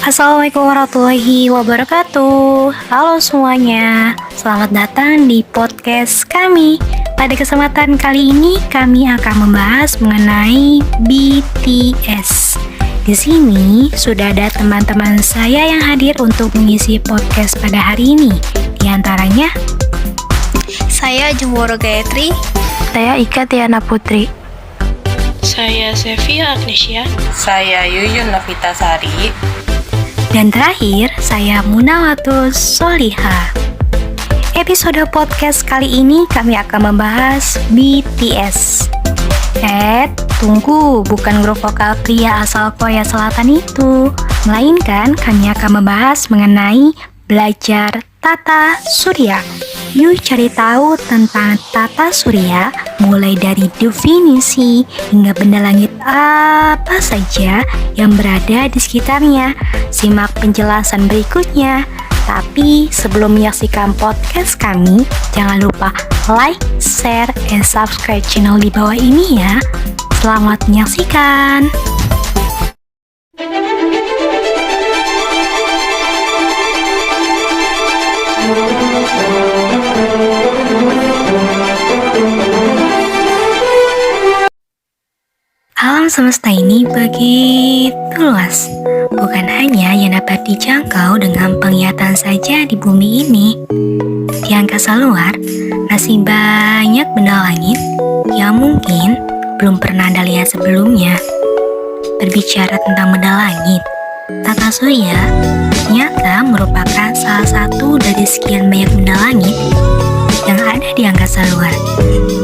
Assalamualaikum warahmatullahi wabarakatuh. Halo semuanya, selamat datang di podcast kami. Pada kesempatan kali ini kami akan membahas mengenai BTS. Di sini sudah ada teman-teman saya yang hadir untuk mengisi podcast pada hari ini. Di antaranya saya Jumoro Gayatri. Saya Ika Tiana Putri. Saya Sevia Agnesia. Saya Yuyun Novitasari. Dan terakhir, saya Munawatus Soliha. Episode podcast kali ini kami akan membahas BTS. Tunggu, bukan grup vokal pria asal Korea Selatan itu. Melainkan kami akan membahas mengenai belajar tata surya. Yuk cari tahu tentang tata surya, mulai dari definisi hingga benda langit apa saja yang berada di sekitarnya. Simak penjelasan berikutnya. Tapi sebelum menyaksikan podcast kami, jangan lupa like, share, and subscribe channel di bawah ini ya. Selamat menyaksikan. Alam semesta ini begitu luas, bukan hanya yang dapat dijangkau dengan penglihatan saja di bumi ini. Di angkasa luar, masih banyak benda langit yang mungkin belum pernah Anda lihat sebelumnya. Berbicara tentang benda langit, tata surya ternyata merupakan salah satu dari sekian banyak benda langit yang ada di angkasa luar.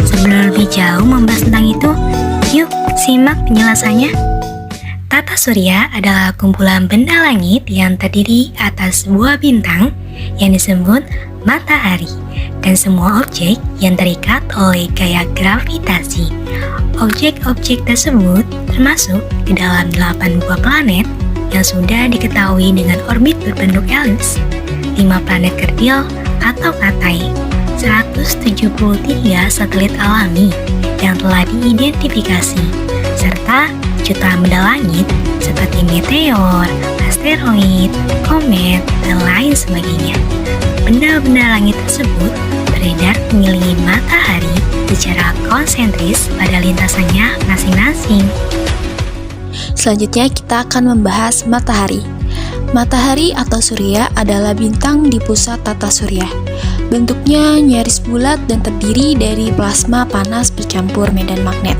Sebelum lebih jauh membahas tentang itu, yuk simak penjelasannya. Tata surya adalah kumpulan benda langit yang terdiri atas sebuah bintang yang disebut matahari dan semua objek yang terikat oleh gaya gravitasi. Objek-objek tersebut termasuk ke dalam 8 buah planet yang sudah diketahui dengan orbit berbentuk elips, 5 planet kerdil atau katai, 173 satelit alami yang telah diidentifikasi, serta jutaan benda langit seperti meteor, asteroid, komet, dan lain sebagainya. Benda-benda langit tersebut beredar mengelilingi matahari secara konsentris pada lintasannya masing-masing. Selanjutnya kita akan membahas matahari. Matahari atau surya adalah bintang di pusat tata surya. Bentuknya nyaris bulat dan terdiri dari plasma panas bercampur medan magnet.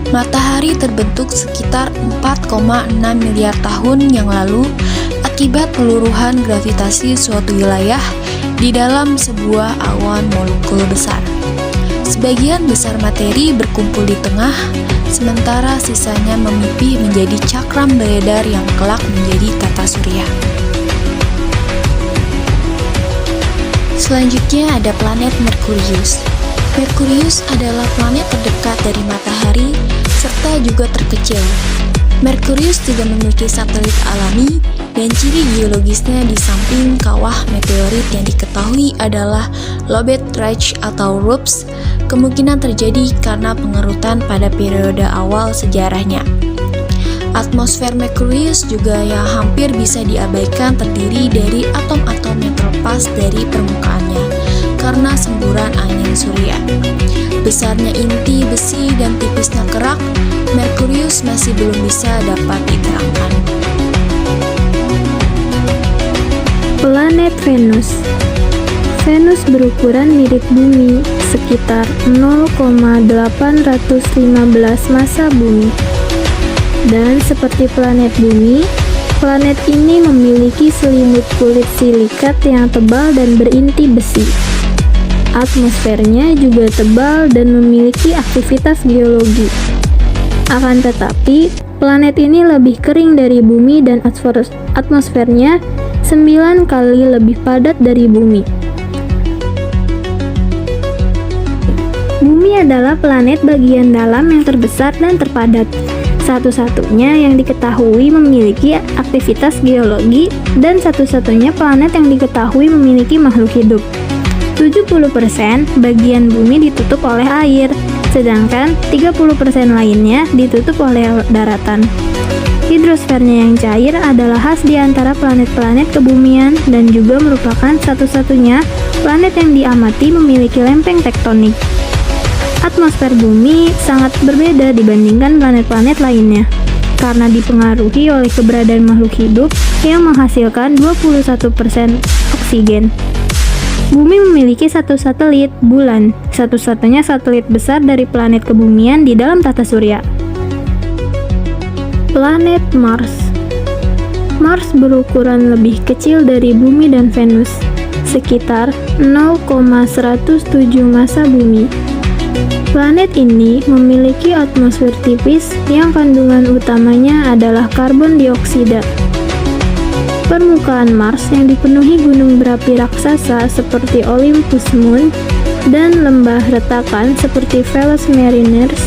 Matahari terbentuk sekitar 4,6 miliar tahun yang lalu akibat peluruhan gravitasi suatu wilayah di dalam sebuah awan molekul besar. Sebagian besar materi berkumpul di tengah, sementara sisanya memipih menjadi cakram beredar yang kelak menjadi tata surya. Selanjutnya ada planet Merkurius. Merkurius adalah planet terdekat dari matahari serta juga terkecil. Merkurius tidak memiliki satelit alami dan ciri geologisnya di samping kawah meteorit yang diketahui adalah lobate ridge atau rupes, kemungkinan terjadi karena pengerutan pada periode awal sejarahnya. Atmosfer Merkurius juga yang hampir bisa diabaikan terdiri dari atom-atom yang terlepas dari permukaannya karena semburan angin surya. Besarnya inti besi dan tipisnya kerak, Merkurius masih belum bisa dapat diterangkan. Planet Venus. Venus berukuran mirip bumi, sekitar 0,815 massa bumi. Dan seperti planet bumi, planet ini memiliki selimut kulit silikat yang tebal dan berinti besi. Atmosfernya juga tebal dan memiliki aktivitas geologi. Akan tetapi, planet ini lebih kering dari bumi dan atmosfernya 9 kali lebih padat dari bumi. Bumi adalah planet bagian dalam yang terbesar dan terpadat, satu-satunya yang diketahui memiliki aktivitas geologi dan satu-satunya planet yang diketahui memiliki makhluk hidup. 70% bagian bumi ditutup oleh air, sedangkan 30% lainnya ditutup oleh daratan. Hidrosfernya yang cair adalah khas di antara planet-planet kebumian dan juga merupakan satu-satunya planet yang diamati memiliki lempeng tektonik. Atmosfer bumi sangat berbeda dibandingkan planet-planet lainnya, karena dipengaruhi oleh keberadaan makhluk hidup yang menghasilkan 21% oksigen. Bumi memiliki satu satelit, bulan, satu-satunya satelit besar dari planet kebumian di dalam tata surya. Planet Mars. Mars berukuran lebih kecil dari Bumi dan Venus, sekitar 0,107 massa Bumi. Planet ini memiliki atmosfer tipis yang kandungan utamanya adalah karbon dioksida. Permukaan Mars yang dipenuhi gunung berapi raksasa seperti Olympus Mons dan lembah retakan seperti Valles Marineris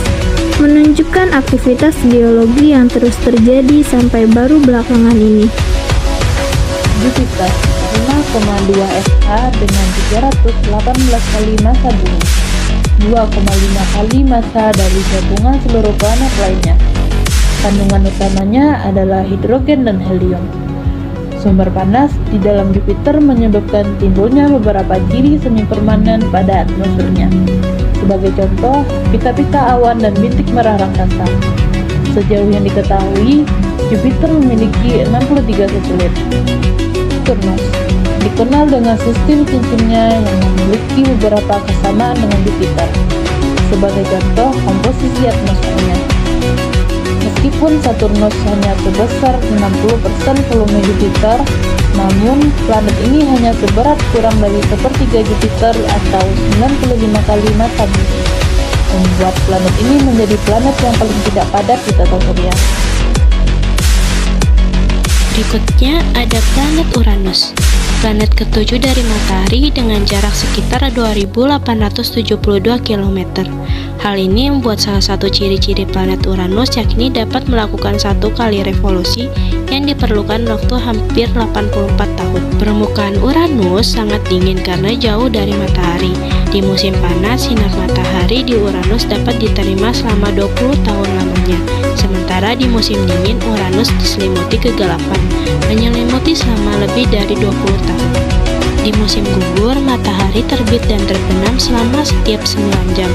menunjukkan aktivitas geologi yang terus terjadi sampai baru belakangan ini. Jupiter 5,2 SH dengan 318 kali massa Bumi, 2,5 kali massa dari gabungan seluruh planet lainnya. Kandungan utamanya adalah hidrogen dan helium. Sumber panas di dalam Jupiter menyebabkan timbulnya beberapa ciri semi permanen pada atmosfernya. Sebagai contoh, pita-pita awan dan bintik merah raksasa. Sejauh yang diketahui, Jupiter memiliki 63 satelit. Saturnus dikenal dengan sistem cincinnya yang memiliki beberapa kesamaan dengan Jupiter. Sebagai contoh, komposisi atmosfernya. Meskipun Saturnus hanya sebesar 60% volume Jupiter, namun planet ini hanya seberat kurang dari sepertiga Jupiter atau 95 kali massa Bumi, membuat planet ini menjadi planet yang paling tidak padat di tata surya. Berikutnya ada planet Uranus, planet ketujuh dari matahari dengan jarak sekitar 2872 km. Hal ini membuat salah satu ciri-ciri planet Uranus yakni dapat melakukan satu kali revolusi yang diperlukan waktu hampir 84 tahun. Permukaan Uranus sangat dingin karena jauh dari matahari. Di musim panas, sinar matahari di Uranus dapat diterima selama 20 tahun lamanya. Sementara di musim dingin, Uranus diselimuti kegelapan, menyelimuti selama lebih dari 20 tahun. Di musim gugur, matahari terbit dan terbenam selama setiap 9 jam.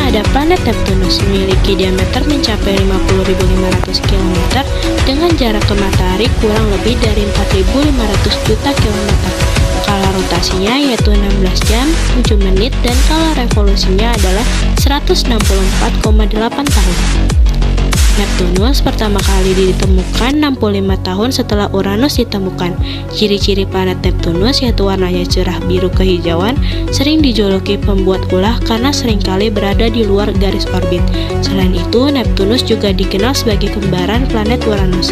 Ada planet Neptunus memiliki diameter mencapai 50.500 km dengan jarak ke matahari kurang lebih dari 4.500 juta km. Kala rotasinya yaitu 16 jam, 7 menit dan kala revolusinya adalah 164,8 tahun. Neptunus pertama kali ditemukan 65 tahun setelah Uranus ditemukan. Ciri-ciri planet Neptunus yaitu warnanya cerah biru kehijauan, sering dijuluki pembuat ulah karena seringkali berada di luar garis orbit. Selain itu, Neptunus juga dikenal sebagai kembaran planet Uranus.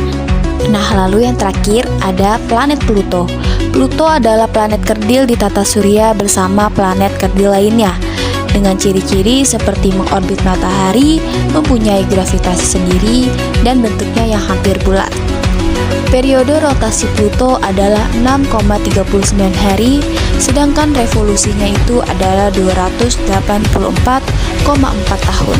Nah, lalu yang terakhir ada planet Pluto. Pluto adalah planet kerdil di tata surya bersama planet kerdil lainnya, dengan ciri-ciri seperti mengorbit matahari, mempunyai gravitasi sendiri, dan bentuknya yang hampir bulat. Periode rotasi Pluto adalah 6,39 hari, sedangkan revolusinya itu adalah 284,4 tahun.